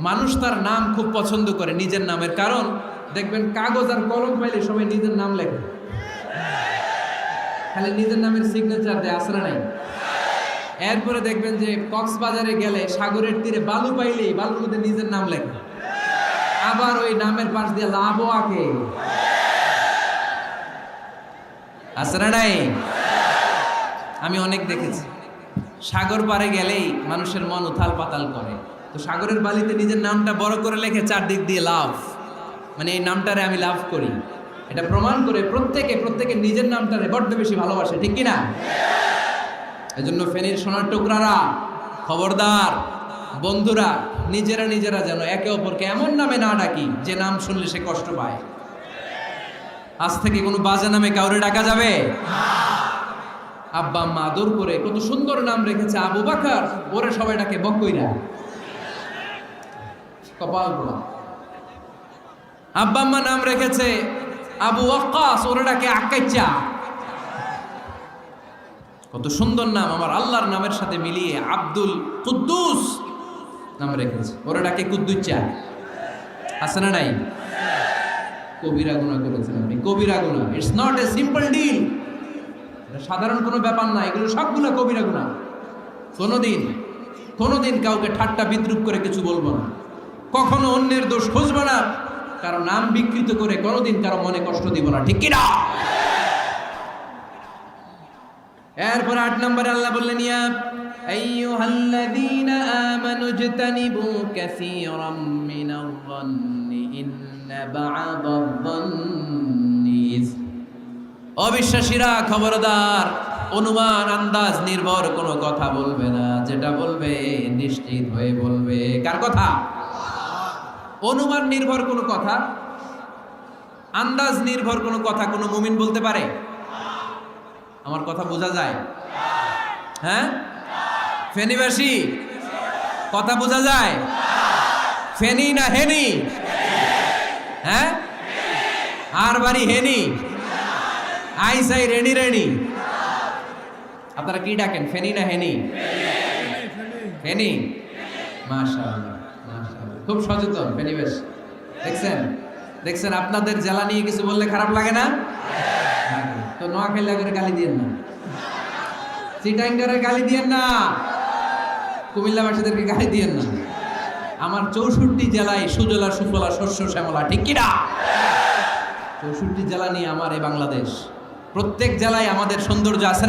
মানুষ তার নাম খুব পছন্দ করে নিজের নামের, কারণ দেখবেন কাগজ আর কলম পাইলে সবাই নিজের নাম লেখে, খালি নিজের নামের সিগনেচার দেয়, আসরা নাই। এরপরে দেখবেন যে কক্সবাজারে গেলে সাগরের তীরে বালু পাইলেই বালুর মধ্যে নিজের নাম লেখে, আবার ওই নামের পাশ দিয়ে লাভও আঁকে, আসরা নাই। আমি অনেক দেখেছি সাগর পারে গেলেই মানুষের মন উথাল পাতাল করে, তো সাগরের বালিতে নিজের নামটা বড় করে লেখে চারদিক দিয়ে লাভ, মানে এই নামটারে আমি লাভ করি। এটা প্রমাণ করে প্রত্যেকে নিজের নামটারে বড্ড বেশি ভালোবাসে, ঠিক কিনা? এজন্য ফেনীর সোনার টুকরারা, খবরদার বন্ধুরা, নিজেরা যেন একে অপরকে এমন নামে না ডাকি যে নাম শুনলে সে কষ্ট পায়। আজ থেকে কোনো বাজে নামে কাউরে ডাকা যাবে? আব্বা আম্মা আদর করে কত সুন্দর নাম রেখেছে, আবু বাকার, ওরে সবাই ডাকে বকইরা, কপাল পোড়া। আব্বা আম্মা নাম রেখেছে আবু ওয়াক্কাস, ওরে ডাকে আকাইচা। কত সুন্দর নাম আমার আল্লাহর নামের সাথে মিলিয়ে আব্দুল কুদ্দুস নাম রেখেছে, ওরে ডাকে কুদ্দুচ্চা। আছে না নাই? কবিরা গুনাহ করেছেন আপনি, কবিরা গুনাহ। It's not a simple deal, সাধারণ কোনো ব্যাপার না, এগুলো সবগুলো কবিরা গুনাহ। কোনোদিন কাউকে ঠাট্টা বিদ্রুপ করে কিছু বলবো না, কখনো অন্যের দোষ খুঁজবো না, কারো নাম বিকৃত করে কোনোদিন কারো মনে কষ্ট দিব না, ঠিক কিনা? এরপর 8 নম্বরে আল্লাহ বললেন, ইয়া আইয়ুহাল্লাযীনা আমানু ইজতানিবু কাসীরাম মিনাল যান্নি ইন্না বা'দায-যান্নি ইসম। অবিশ্বাসীরা খবরদার, অনুমান আন্দাজ নির্ভর কোনো কথা বলবে না, যেটা বলবে নিশ্চিত হয়ে বলবে। কার কথা? অনুমান নির্ভর কোনো কথা, আন্দাজ নির্ভর কোনো কথা কোনো মুমিন বলতে পারে? আমার কথা বোঝা যায়? হ্যাঁ, ফেনীবাসী কথা বোঝা যায়? ফেনী না হেনি? হ্যাঁ, আর বাড়ি হেনি, আইসাই রেণি। আপনারা কি ডাকেন, ফেনী না হেনি? ফেনী। মাশাআল্লাহ, মাশাআল্লাহ, খুব সচেতন ফেনীবাসী। দেখছেন আপনাদের জেলা নিয়ে কিছু বললে খারাপ লাগে না? তো নোয়াখালী করে গালি দিয়েন না, চিটাঙ্গারে গালি দিয়েন না, কুমিল্লাবাসীদেরকে গালি দিয়েন না। আমার 64 জেলায় সুজলা সুফলা শস্য শ্যামলা, ঠিক কিনা? 64 জেলা নিয়ে আমার এই বাংলাদেশ, প্রত্যেক জেলায় আমাদের সৌন্দর্য আছে।